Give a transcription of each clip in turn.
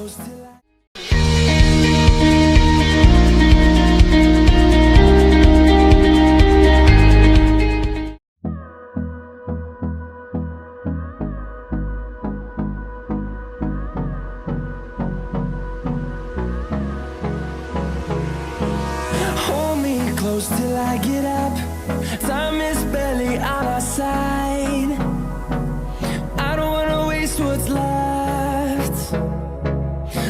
close till I hold me close till I get up. Time is barely on our side. I don't wanna waste what's left.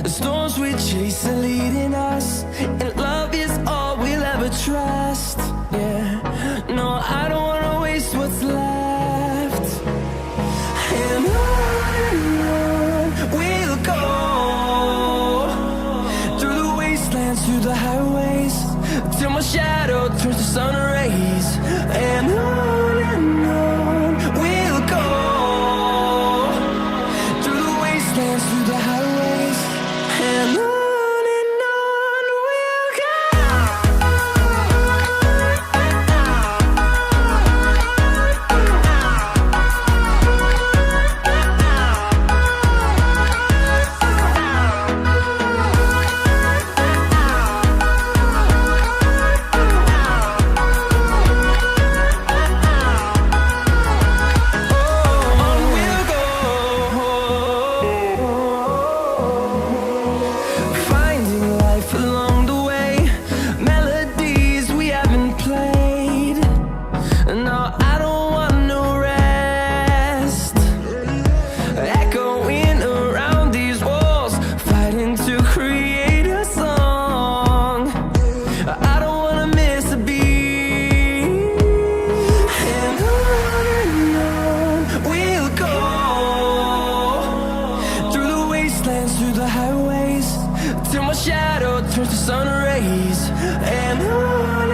The storms we chase are leading us, and love is all we'll ever trust. Yeah, no, I don't wanna waste what's left. And on we'll go, through the wastelands, through the highways, till my shadow turns to sun rays. And on we'll go, through the wastelands, through the highways, and on we'll go. Finding life along the way, melodies we haven't played. No, I don't want no rest. Echoing around these walls, fighting to create a song. I don't wanna miss a beat. And on we'll go, through the wastelands, through the highways, till my shadow turns to sun rays. And on